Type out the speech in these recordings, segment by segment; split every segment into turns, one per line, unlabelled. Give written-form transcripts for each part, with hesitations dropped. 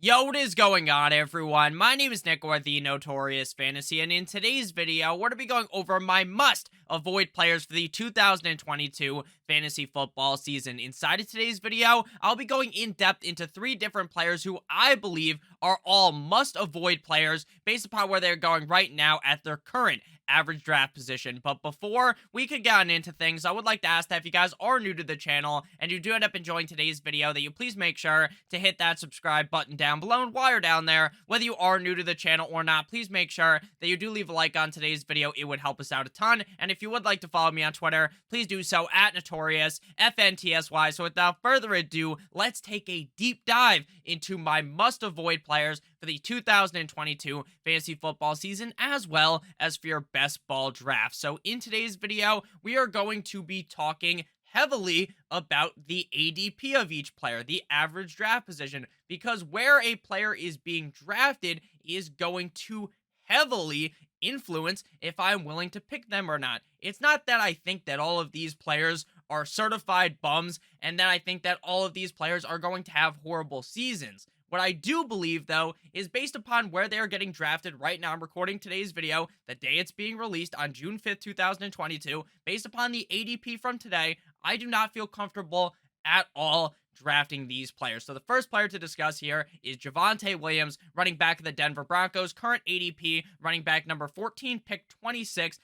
Yo, what is going on, everyone? My name is Nick, or the Notorious Fantasy, and in today's video, we're going to be going over my must-avoid players for the 2022 fantasy football season. Inside of today's video, I'll be going in-depth into 3 different players who I believe are all must-avoid players based upon where they're going right now at their current average draft position. But before we could get into things, I would like to ask that if you guys are new to the channel and you do end up enjoying today's video, that you please make sure to hit that subscribe button down below. And while you're down there, whether you are new to the channel or not, please make sure that you do leave a like on today's video. It would help us out a ton. And if you would like to follow me on Twitter, please do so at Notorious FNTSY. So without further ado, let's take a deep dive into my must-avoid players for the 2022 fantasy football season, as well as for your best ball draft. So in today's video, we are going to be talking heavily about the ADP of each player, the average draft position, because where a player is being drafted is going to heavily influence if I'm willing to pick them or not. It's not that I think that all of these players are certified bums and that I think that all of these players are going to have horrible seasons. What I do believe, though, is based upon where they are getting drafted right now. I'm recording today's video the day it's being released on June 5th, 2022. Based upon the ADP from today, I do not feel comfortable at all drafting these players. So the first player to discuss here is Javonte Williams, running back of the Denver Broncos, current ADP, running back number 14, pick 26.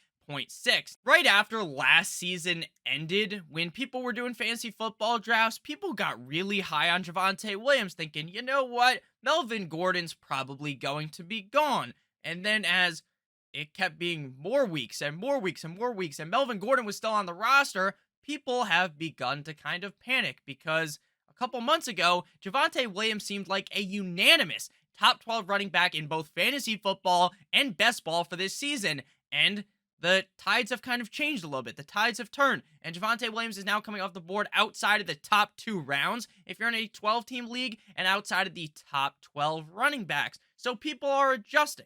Right after last season ended, when people were doing fantasy football drafts, people got really high on Javonte Williams, thinking, you know what, Melvin Gordon's probably going to be gone. And then as it kept being more weeks and more weeks and more weeks, and Melvin Gordon was still on the roster, people have begun to kind of panic because a couple months ago, Javonte Williams seemed like a unanimous top 12 running back in both fantasy football and best ball for this season. And the tides have kind of changed a little bit. The tides have turned, and Javonte Williams is now coming off the board outside of the top 2 rounds if you're in a 12-team league, and outside of the top 12 running backs. So people are adjusting.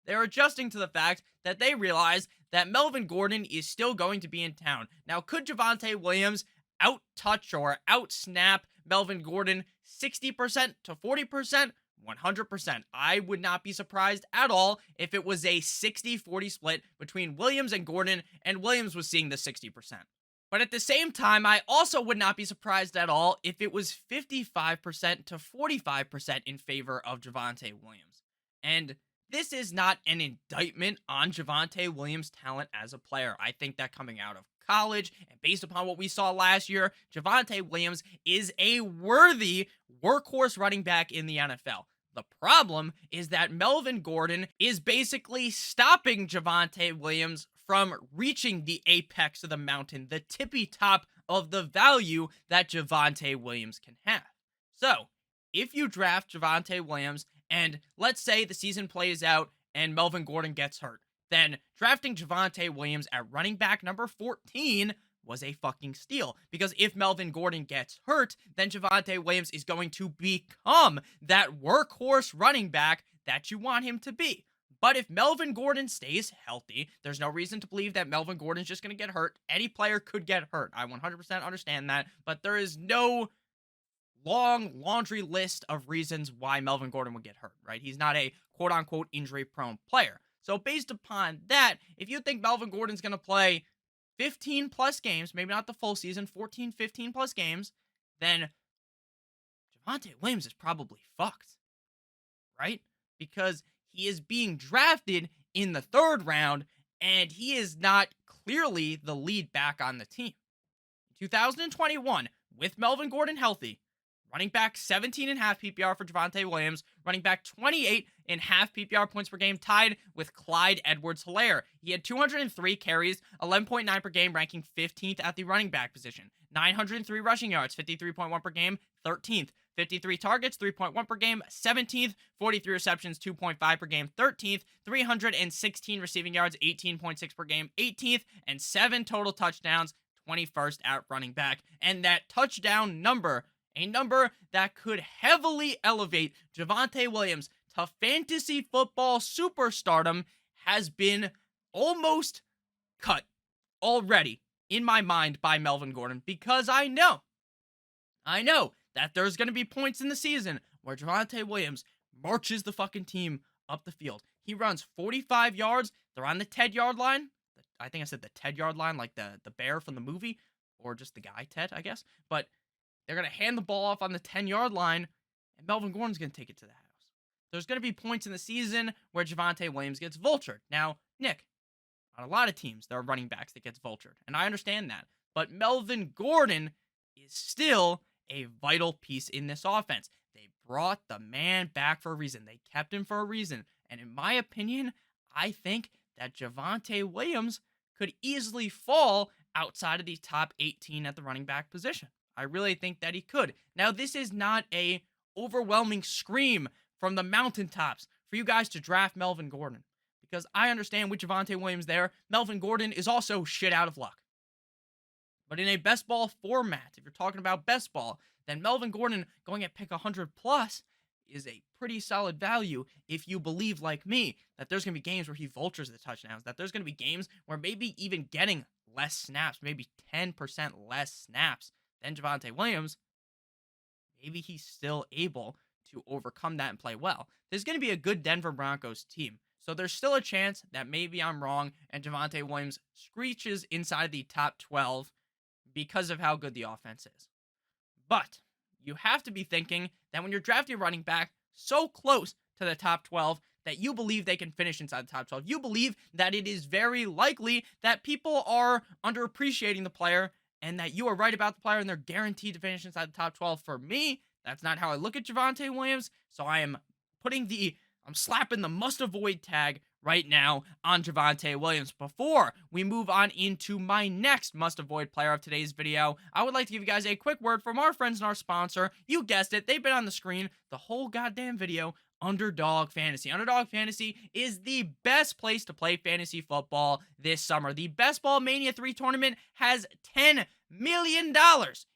They're adjusting to the fact that they realize that Melvin Gordon is still going to be in town. Now, could Javonte Williams out-touch or out-snap Melvin Gordon 60% to 40%? 100%. I would not be surprised at all if it was a 60-40 split between Williams and Gordon, and Williams was seeing the 60%. But at the same time, I also would not be surprised at all if it was 55% to 45% in favor of Javonte Williams. And this is not an indictment on Javonte Williams' talent as a player. I think that coming out of college, and based upon what we saw last year, Javonte Williams is a worthy workhorse running back in the NFL. The problem is that Melvin Gordon is basically stopping Javonte Williams from reaching the apex of the mountain, the tippy top of the value that Javonte Williams can have. So, if you draft Javonte Williams, and let's say the season plays out and Melvin Gordon gets hurt, then drafting Javonte Williams at running back number 14 was a fucking steal. Because if Melvin Gordon gets hurt, then Javonte Williams is going to become that workhorse running back that you want him to be. But if Melvin Gordon stays healthy, there's no reason to believe that Melvin Gordon's just going to get hurt. Any player could get hurt. I 100% understand that. But there is no long laundry list of reasons why Melvin Gordon would get hurt, right? He's not a quote-unquote injury-prone player. So based upon that, if you think Melvin Gordon's going to play 15 plus games, maybe not the full season, 14, 15 plus games, then Javonte Williams is probably fucked, right? Because he is being drafted in the 3rd round, and he is not clearly the lead back on the team. In 2021, with Melvin Gordon healthy, running back 17.5 PPR for Javonte Williams, running back 28.5 PPR points per game, tied with Clyde Edwards-Helaire. He had 203 carries, 11.9 per game, ranking 15th at the running back position. 903 rushing yards, 53.1 per game, 13th. 53 targets, 3.1 per game, 17th. 43 receptions, 2.5 per game, 13th. 316 receiving yards, 18.6 per game, 18th. And 7 total touchdowns, 21st at running back. And that touchdown number, a number that could heavily elevate Javonte Williams to fantasy football superstardom, has been almost cut already in my mind by Melvin Gordon, because I know that there's going to be points in the season where Javonte Williams marches the fucking team up the field. He runs 45 yards. They're on the 10-yard line. I think I said the Ted-yard line, like the bear from the movie, or just the guy, Ted, I guess. But they're going to hand the ball off on the 10-yard line, and Melvin Gordon's going to take it to the house. There's going to be points in the season where Javonte Williams gets vultured. Now, Nick, on a lot of teams, there are running backs that gets vultured, and I understand that. But Melvin Gordon is still a vital piece in this offense. They brought the man back for a reason. They kept him for a reason. And in my opinion, I think that Javonte Williams could easily fall outside of the top 18 at the running back position. I really think that he could. Now, this is not a overwhelming scream from the mountaintops for you guys to draft Melvin Gordon, because I understand with Javonte Williams there, Melvin Gordon is also shit out of luck. But in a best ball format, if you're talking about best ball, then Melvin Gordon going at pick 100 plus is a pretty solid value if you believe, like me, that there's going to be games where he vultures the touchdowns, that there's going to be games where maybe even getting less snaps, maybe 10% less snaps than Javonte Williams, maybe he's still able to overcome that and play well. There's going to be a good Denver Broncos team, so there's still a chance that maybe I'm wrong and Javonte Williams screeches inside the top 12 because of how good the offense is. But you have to be thinking that when you're drafting a running back so close to the top 12 that you believe they can finish inside the top 12, you believe that it is very likely that people are underappreciating the player and that you are right about the player and they're guaranteed to finish inside the top 12. For me, that's not how I look at Javonte Williams, so I'm slapping the must-avoid tag right now on Javonte Williams. Before we move on into my next must-avoid player of today's video, I would like to give you guys a quick word from our friends and our sponsor. You guessed it, they've been on the screen the whole goddamn video. Underdog Fantasy. Underdog Fantasy is the best place to play fantasy football this summer. The Best Ball Mania 3 tournament has $10 million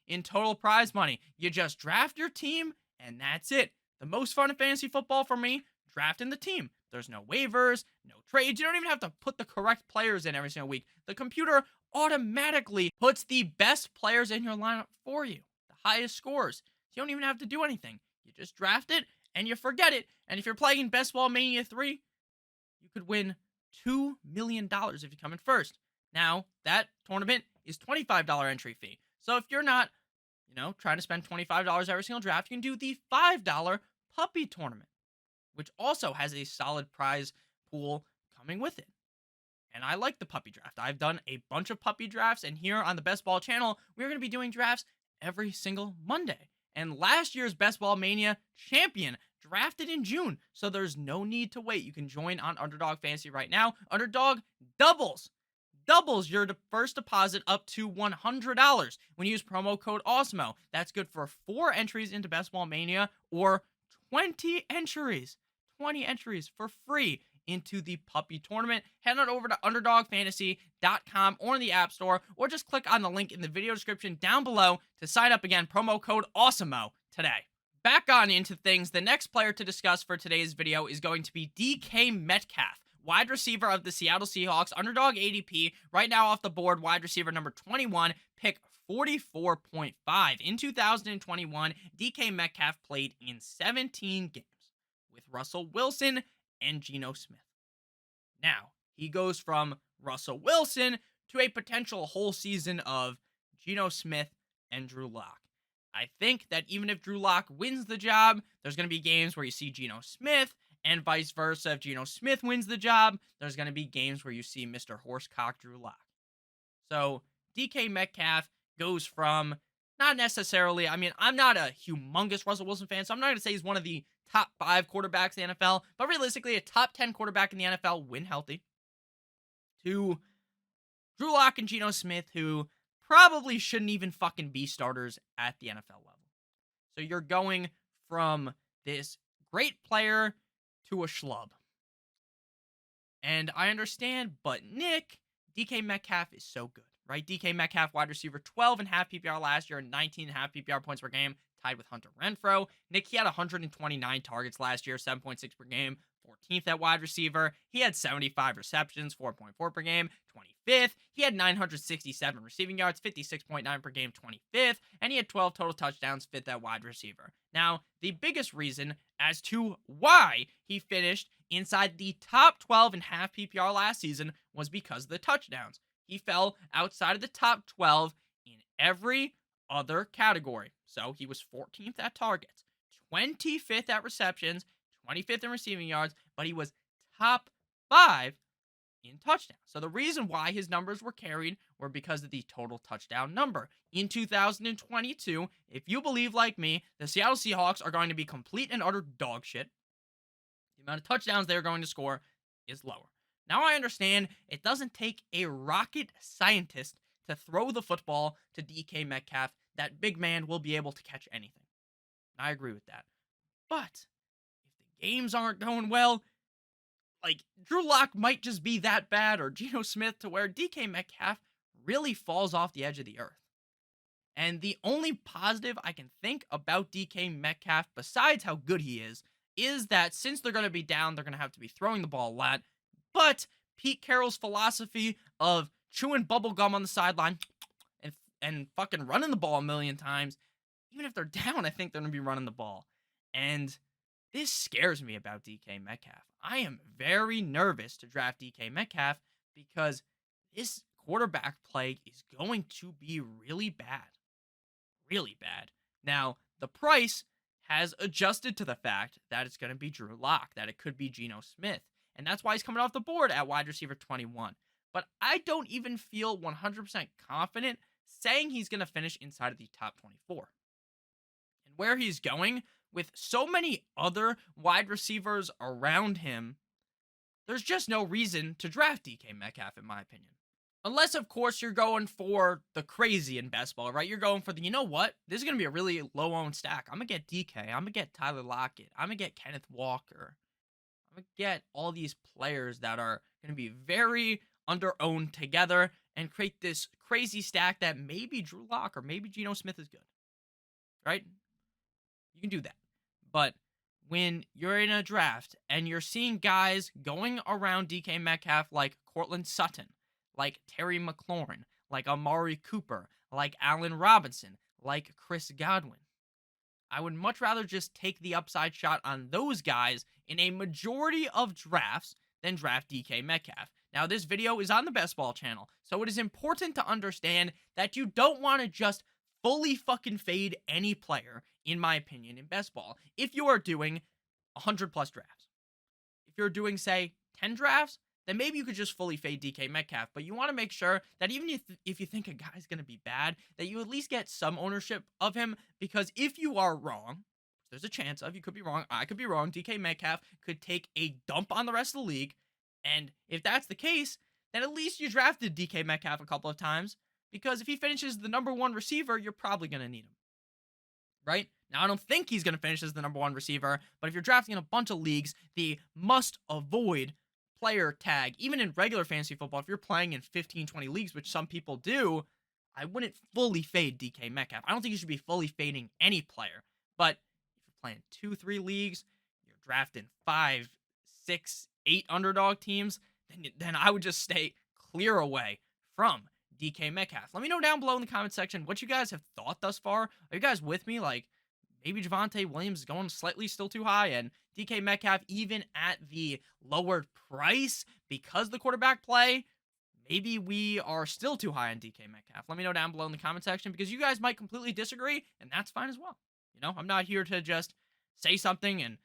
in total prize money. You just draft your team, and that's it. The most fun in fantasy football for me, drafting the team. There's no waivers, no trades. You don't even have to put the correct players in every single week. The computer automatically puts the best players in your lineup for you, the highest scores. You don't even have to do anything. You just draft it, and you forget it. And if you're playing Best Ball Mania 3, you could win $2 million if you come in first. Now, that tournament is $25 entry fee. So if you're not, trying to spend $25 every single draft, you can do the $5 puppy tournament, which also has a solid prize pool coming with it. And I like the puppy draft. I've done a bunch of puppy drafts, and here on the Best Ball channel, we're going to be doing drafts every single Monday. And last year's Best Ball Mania champion drafted in June, so there's no need to wait. You can join on Underdog Fantasy right now. Underdog doubles your first deposit up to $100 when you use promo code Awesemo. That's good for 4 entries into Best Ball Mania or 20 entries for free into the puppy tournament. Head on over to underdogfantasy.com or in the App Store, or just click on the link in the video description down below to sign up. Again, promo code Awesemo today. Back on into things, the next player to discuss for today's video is going to be DK Metcalf, wide receiver of the Seattle Seahawks. Underdog ADP right now off the board, wide receiver number 21, pick 44.5. In 2021, DK Metcalf played in 17 games with Russell Wilson and Geno Smith. Now, he goes from Russell Wilson to a potential whole season of Geno Smith and Drew Lock. I think that even if Drew Lock wins the job, there's going to be games where you see Geno Smith, and vice versa. If Geno Smith wins the job, there's going to be games where you see Mr. Horsecock Drew Lock. So, DK Metcalf goes from not necessarily, I'm not a humongous Russell Wilson fan, so I'm not going to say he's one of the top 5 quarterbacks in the NFL, but realistically, a top 10 quarterback in the NFL when healthy, to Drew Lock and Geno Smith, who probably shouldn't even fucking be starters at the NFL level. So you're going from this great player to a schlub. And I understand, but Nick, DK Metcalf is so good, right? DK Metcalf, wide receiver, 12.5 PPR last year, 19.5 PPR points per game, tied with Hunter Renfrow. Nick, he had 129 targets last year, 7.6 per game, 4 14th at wide receiver. He had 75 receptions, 4.4 per game, 25th. He had 967 receiving yards, 56.9 per game, 25th. And he had 12 total touchdowns, 5th at wide receiver. Now, the biggest reason as to why he finished inside the top 12 in half PPR last season was because of the touchdowns. He fell outside of the top 12 in every other category. So he was 14th at targets, 25th at receptions, 25th in receiving yards, but he was top 5 in touchdowns. So the reason why his numbers were carried were because of the total touchdown number. In 2022, if you believe like me, the Seattle Seahawks are going to be complete and utter dog shit. The amount of touchdowns they're going to score is lower. Now I understand it doesn't take a rocket scientist to throw the football to DK Metcalf. That big man will be able to catch anything. I agree with that. But if the games aren't going well, like Drew Lock might just be that bad, or Geno Smith, to where DK Metcalf really falls off the edge of the earth. And the only positive I can think about DK Metcalf, besides how good he is that since they're going to be down, they're going to have to be throwing the ball a lot. But Pete Carroll's philosophy of chewing bubblegum on the sideline and fucking running the ball a million times, even if they're down, I think they're going to be running the ball. And this scares me about DK Metcalf. I am very nervous to draft DK Metcalf because this quarterback play is going to be really bad. Really bad. Now, the price has adjusted to the fact that it's going to be Drew Lock, that it could be Geno Smith. And that's why he's coming off the board at wide receiver 21. But I don't even feel 100% confident saying he's going to finish inside of the top 24. And where he's going, with so many other wide receivers around him, there's just no reason to draft DK Metcalf, in my opinion. Unless, of course, you're going for the crazy in best ball, right? You're going for the, you know what? This is going to be a really low-owned stack. I'm going to get DK. I'm going to get Tyler Lockett. I'm going to get Kenneth Walker. I'm going to get all these players that are going to be very under-owned together and create this crazy stack that maybe Drew Lock or maybe Geno Smith is good, right? You can do that. But when you're in a draft and you're seeing guys going around DK Metcalf like Cortland Sutton, like Terry McLaurin, like Amari Cooper, like Allen Robinson, like Chris Godwin, I would much rather just take the upside shot on those guys in a majority of drafts than draft DK Metcalf. Now, this video is on the Best Ball channel, so it is important to understand that you don't want to just fully fucking fade any player, in my opinion, in Best Ball, if you are doing 100 plus drafts. If you're doing, say, 10 drafts, then maybe you could just fully fade DK Metcalf, but you want to make sure that even if you think a guy's going to be bad, that you at least get some ownership of him, because if you are wrong, there's a chance of, you could be wrong, I could be wrong, DK Metcalf could take a dump on the rest of the league, and if that's the case, then at least you drafted DK Metcalf a couple of times, because if he finishes the number 1 receiver, you're probably going to need him, right? Now, I don't think he's going to finish as the number 1 receiver, but if you're drafting in a bunch of leagues, the must-avoid player tag, even in regular fantasy football, if you're playing in 15, 20 leagues, which some people do, I wouldn't fully fade DK Metcalf. I don't think you should be fully fading any player, but if you're playing 2, 3 leagues, you're drafting 5, 6, 8 underdog teams, then I would just stay clear away from DK Metcalf. Let me know down below in the comment section what you guys have thought thus far. Are you guys with me? Like, maybe Javonte Williams is going slightly still too high, and DK Metcalf, even at the lowered price, because the quarterback play, maybe we are still too high on DK Metcalf. Let me know down below in the comment section, because you guys might completely disagree, and that's fine as well. You know, I'm not here to just say something and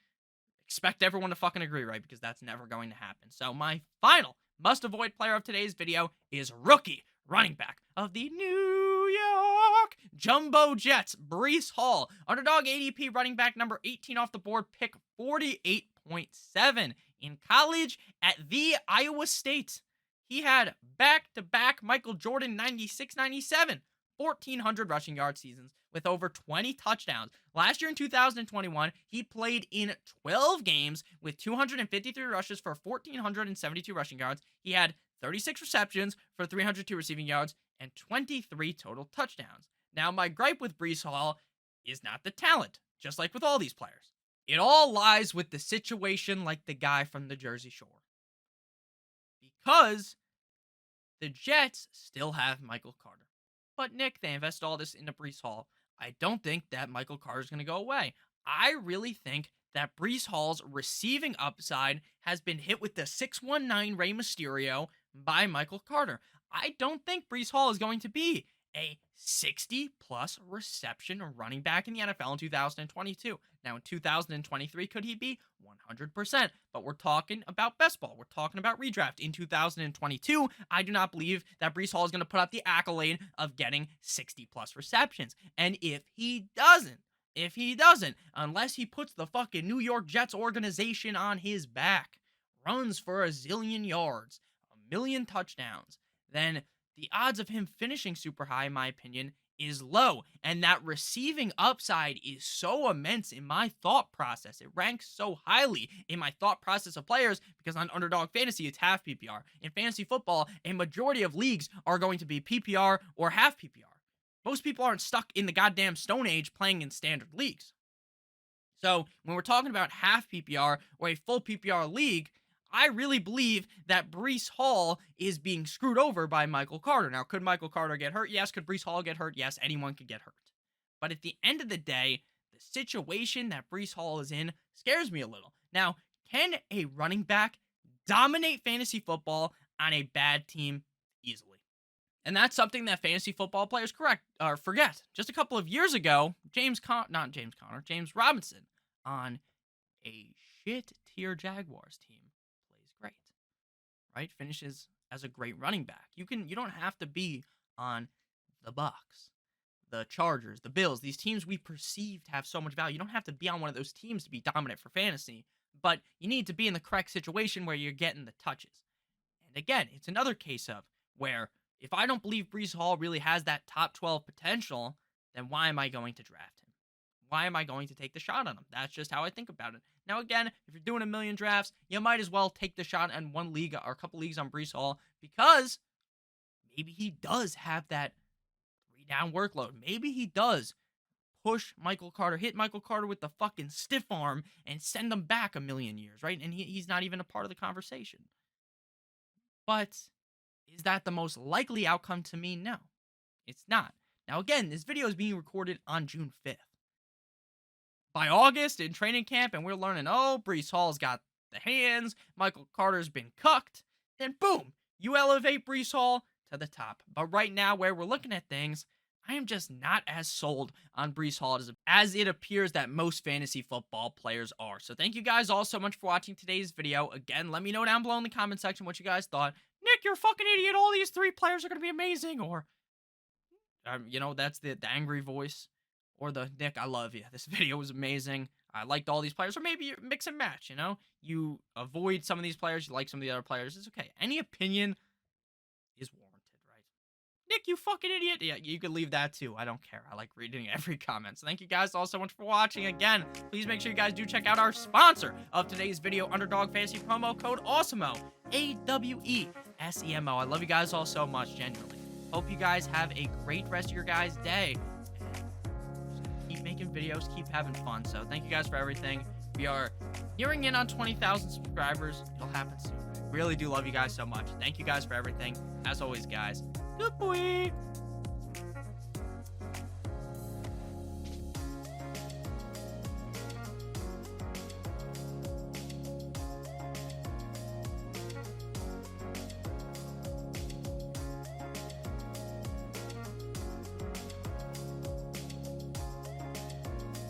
expect everyone to fucking agree, right? Because that's never going to happen. So my final must-avoid player of today's video is rookie running back of the New York Jumbo Jets, Breece Hall. Underdog ADP running back number 18 off the board, pick 48.7 in college at the Iowa State. He had back-to-back Michael Jordan 96-97, 1,400 rushing yard seasons with over 20 touchdowns. Last year in 2021, he played in 12 games with 253 rushes for 1,472 rushing yards. He had 36 receptions for 302 receiving yards and 23 total touchdowns. Now, my gripe with Breece Hall is not the talent, just like with all these players. It all lies with the situation like the guy from the Jersey Shore. Because the Jets still have Michael Carter. But Nick, they invested all this into Breece Hall. I don't think that Michael Carter is going to go away. I really think that Breece Hall's receiving upside has been hit with the 619 Rey Mysterio by Michael Carter. I don't think Breece Hall is going to be a 60-plus reception running back in the NFL in 2022. Now, in 2023, could he be? 100%. But we're talking about best ball. We're talking about redraft. In 2022, I do not believe that Breece Hall is going to put out the accolade of getting 60-plus receptions. And if he doesn't, unless he puts the fucking New York Jets organization on his back, runs for a zillion yards, a million touchdowns, then the odds of him finishing super high, in my opinion, is low. And that receiving upside is so immense in my thought process. It ranks so highly in my thought process of players because on Underdog Fantasy, it's half PPR. In fantasy football, a majority of leagues are going to be PPR or half PPR. Most people aren't stuck in the goddamn Stone Age playing in standard leagues. So when we're talking about half PPR or a full PPR league, I really believe that Breece Hall is being screwed over by Michael Carter. Now, could Michael Carter get hurt? Yes. Could Breece Hall get hurt? Yes. Anyone could get hurt. But at the end of the day, the situation that Breece Hall is in scares me a little. Now, can a running back dominate fantasy football on a bad team? Easily. And that's something that fantasy football players forget. Just a couple of years ago, James Robinson on a shit-tier Jaguars team plays great, right? Finishes as a great running back. You don't have to be on the Bucs, the Chargers, the Bills, these teams we perceive to have so much value. You don't have to be on one of those teams to be dominant for fantasy, but you need to be in the correct situation where you're getting the touches. And again, it's another case of where if I don't believe Breece Hall really has that top 12 potential, then why am I going to draft him? Why am I going to take the shot on him? That's just how I think about it. Now, again, if you're doing a million drafts, you might as well take the shot on one league or a couple leagues on Breece Hall because maybe he does have that 3-down workload. Maybe he does push Michael Carter, hit Michael Carter with the fucking stiff arm and send him back a million years, right? And he's not even a part of the conversation. But is that the most likely outcome to me? No, it's not. Now, again, this video is being recorded on June 5th. By August, in training camp, and we're learning, Breece Hall's got the hands, Michael Carter's been cucked, then boom, you elevate Breece Hall to the top. But right now, where we're looking at things, I am just not as sold on Breece Hall as it appears that most fantasy football players are. So thank you guys all so much for watching today's video. Again, let me know down below in the comment section what you guys thought. Nick, you're a fucking idiot. All these 3 players are going to be amazing. Or, that's the angry voice. Or the, Nick, I love you. This video was amazing. I liked all these players. Or maybe you mix and match, You avoid some of these players. You like some of the other players. It's okay. Any opinion is warranted, right? Nick, you fucking idiot. Yeah, you could leave that too. I don't care. I like reading every comment. So thank you guys all so much for watching. Again, please make sure you guys do check out our sponsor of today's video, Underdog Fantasy, promo code Awesemo. AWESEMO. I love you guys all so much, genuinely. Hope you guys have a great rest of your guys' day. Keep making videos, keep having fun. So thank you guys for everything. We are nearing in on 20,000 subscribers. It'll happen soon. Really do love you guys so much. Thank you guys for everything. As always, guys, good boy.